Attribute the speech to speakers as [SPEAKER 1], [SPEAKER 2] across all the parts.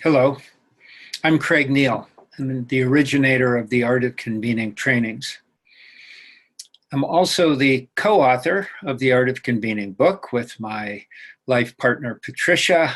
[SPEAKER 1] Hello, I'm Craig Neal. I'm the originator of the Art of Convening trainings. I'm also the co-author of the Art of Convening book with my life partner, Patricia,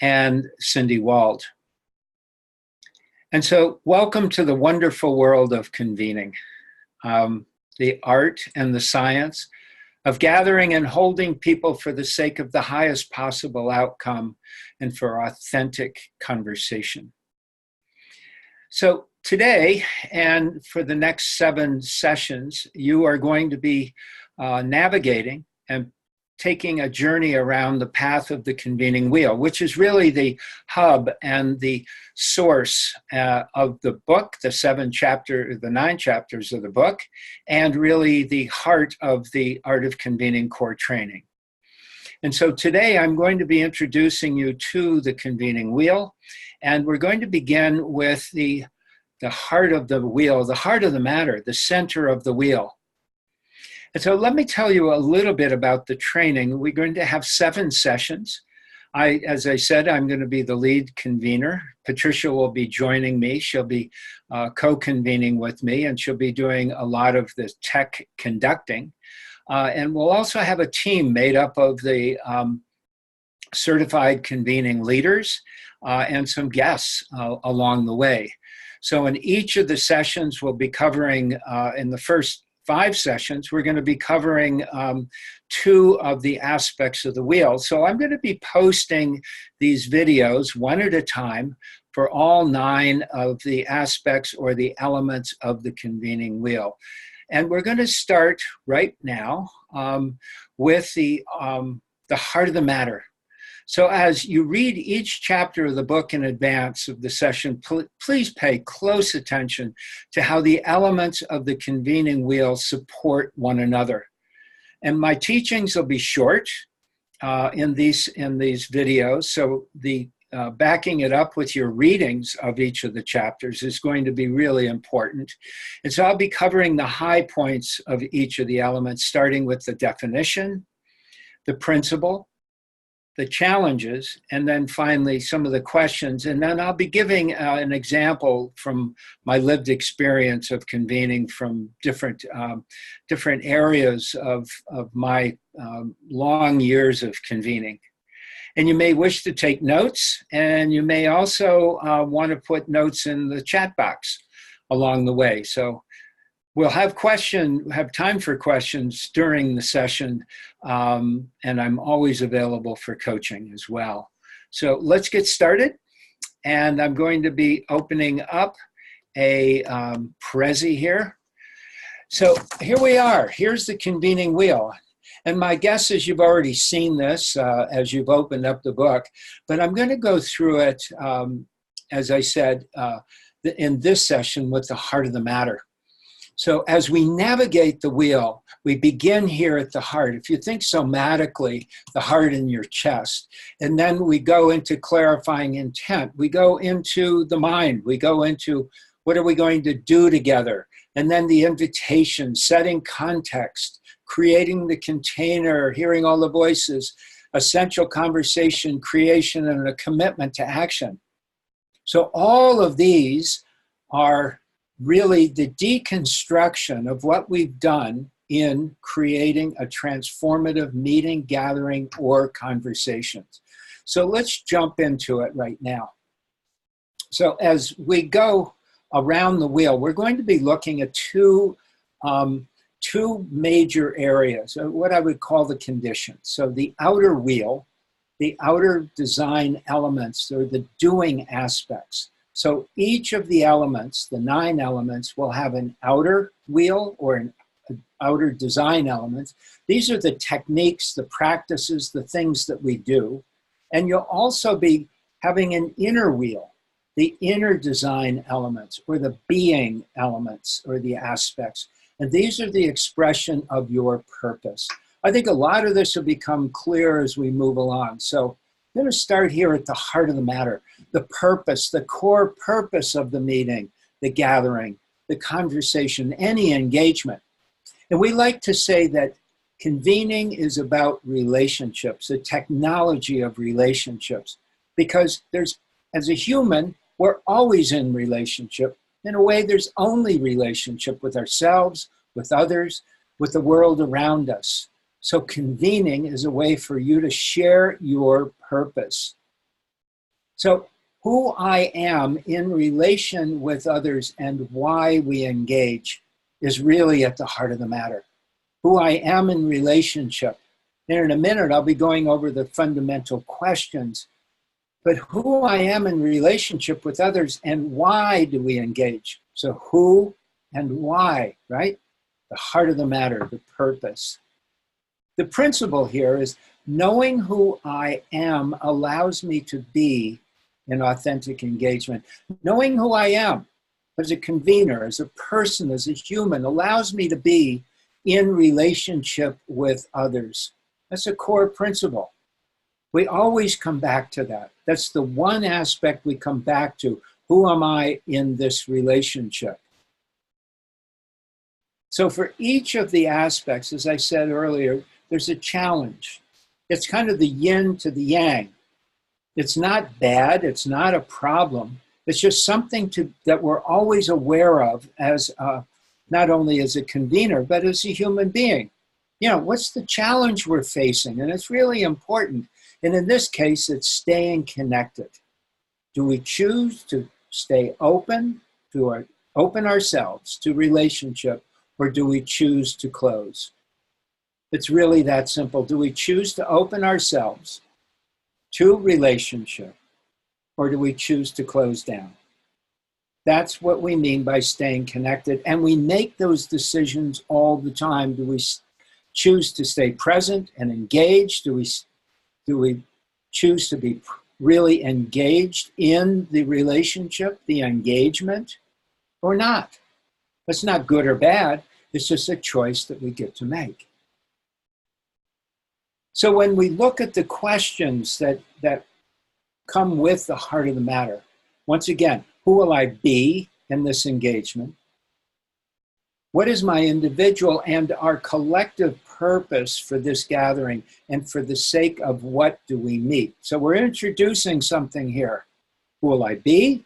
[SPEAKER 1] and Cindy Wald. And so welcome to the wonderful world of convening, the art and the science of gathering and holding people for the sake of the highest possible outcome and for authentic conversation. So today, and for the next 7 sessions, you are going to be navigating and taking a journey around the path of the convening wheel, which is really the hub and the source of the book, the 9 chapters of the book, and really the heart of the Art of Convening core training. And so today I'm going to be introducing you to the convening wheel, and we're going to begin with the heart of the wheel, the heart of the matter, the center of the wheel. And so let me tell you a little bit about the training. We're going to have 7 sessions. As I said, I'm going to be the lead convener. Patricia will be joining me. She'll be co-convening with me, and she'll be doing a lot of the tech conducting. And we'll also have a team made up of the certified convening leaders and some guests along the way. So in each of the sessions, we'll be covering, in the first 5 sessions, we're going to be covering 2 of the aspects of the wheel. So I'm going to be posting these videos one at a time for all 9 of the aspects or the elements of the convening wheel. And we're going to start right now with the heart of the matter. So as you read each chapter of the book in advance of the session, please pay close attention to how the elements of the convening wheel support one another. And my teachings will be short in these videos, so the backing it up with your readings of each of the chapters is going to be really important. And so I'll be covering the high points of each of the elements, starting with the definition, the principle, the challenges, and then finally some of the questions. And then I'll be giving an example from my lived experience of convening from different areas of my long years of convening. And you may wish to take notes, and you may also want to put notes in the chat box along the way. So we'll have time for questions during the session, and I'm always available for coaching as well. So let's get started, and I'm going to be opening up a Prezi here. So here we are. Here's the convening wheel. And my guess is you've already seen this as you've opened up the book, but I'm going to go through it, as I said, in this session with the heart of the matter. So as we navigate the wheel, we begin here at the heart. If you think somatically, the heart in your chest, and then we go into clarifying intent. We go into the mind. We go into what are we going to do together? And then the invitation, setting context, creating the container, hearing all the voices, essential conversation, creation, and a commitment to action. So all of these are really the deconstruction of what we've done in creating a transformative meeting, gathering, or conversations. So let's jump into it right now. So as we go around the wheel, we're going to be looking at two major areas, what I would call the conditions. So the outer wheel, the outer design elements, or the doing aspects. So each of the elements, the 9 elements, will have an outer wheel or an outer design element. These are the techniques, the practices, the things that we do. And you'll also be having an inner wheel, the inner design elements, or the being elements, or the aspects. And these are the expression of your purpose. I think a lot of this will become clear as we move along. So I'm going to start here at the heart of the matter, the purpose, the core purpose of the meeting, the gathering, the conversation, any engagement. And we like to say that convening is about relationships, the technology of relationships, because there's As a human, we're always in relationship. In a way, there's only relationship with ourselves, with others, with the world around us. So convening is a way for you to share your purpose. So who I am in relation with others and why we engage is really at the heart of the matter. Who I am in relationship. And in a minute, I'll be going over the fundamental questions. But who I am in relationship with others and why do we engage? So who and why, right? The heart of the matter, the purpose. The principle here is knowing who I am allows me to be in authentic engagement. Knowing who I am as a convener, as a person, as a human, allows me to be in relationship with others. That's a core principle. We always come back to that. That's the one aspect we come back to. Who am I in this relationship? So for each of the aspects, as I said earlier, there's a challenge. It's kind of the yin to the yang. It's not bad. It's not a problem. It's just something that we're always aware of as not only as a convener, but as a human being. You know, what's the challenge we're facing? And it's really important. And in this case, it's staying connected. Do we choose to stay open, to open ourselves to relationship, or do we choose to close? It's really that simple. Do we choose to open ourselves to relationship, or do we choose to close down? That's what we mean by staying connected. And we make those decisions all the time. Do we choose to stay present and engaged? Do we choose to be really engaged in the relationship, the engagement, or not? That's not good or bad. It's just a choice that we get to make. So when we look at the questions that come with the heart of the matter, once again, who will I be in this engagement? What is my individual and our collective purpose for this gathering, and for the sake of what do we meet? So we're introducing something here. Who will I be?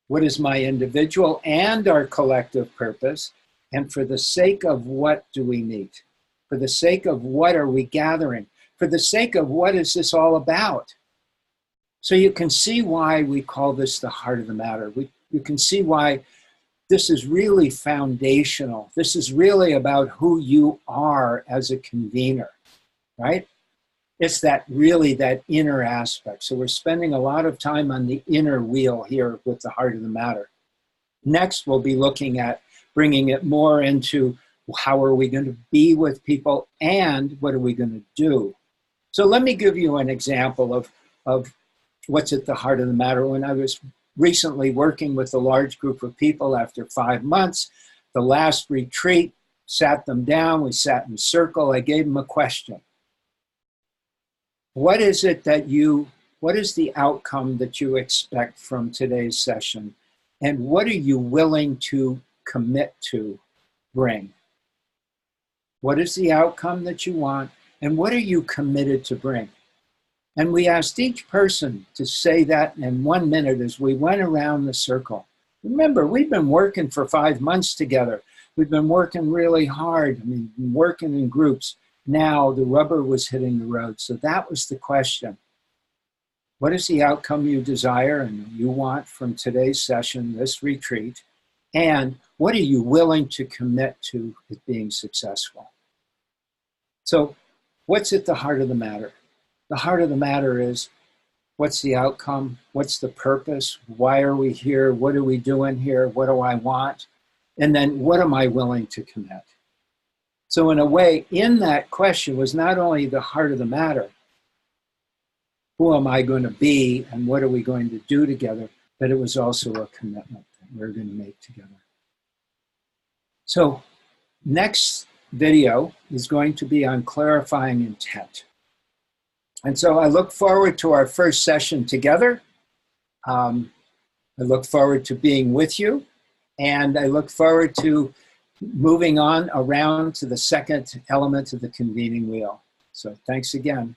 [SPEAKER 1] What is my individual and our collective purpose? And for the sake of what do we meet? For the sake of what are we gathering? For the sake of what is this all about? So you can see why we call this the heart of the matter. You can see why this is really foundational. This is really about who you are as a convener, right? It's that inner aspect. So we're spending a lot of time on the inner wheel here with the heart of the matter. Next, we'll be looking at bringing it more into how are we going to be with people and what are we going to do? So let me give you an example of what's at the heart of the matter. When I was recently working with a large group of people after 5 months, the last retreat, sat them down, we sat in a circle, I gave them a question. What is the outcome that you expect from today's session? And what are you willing to commit to bring? What is the outcome that you want? And what are you committed to bring? And we asked each person to say that in 1 minute as we went around the circle. Remember, we've been working for 5 months together. We've been working really hard. Working in groups. Now the rubber was hitting the road. So that was the question. What is the outcome you desire and you want from today's session, this retreat? And what are you willing to commit to it being successful? So what's at the heart of the matter? The heart of the matter is, what's the outcome? What's the purpose? Why are we here? What are we doing here? What do I want? And then what am I willing to commit? So in a way, in that question was not only the heart of the matter, who am I going to be and what are we going to do together, but it was also a commitment that we're going to make together. So next video is going to be on clarifying intent. And so I look forward to our first session together. I look forward to being with you, and I look forward to moving on around to the second element of the convening wheel. So thanks again.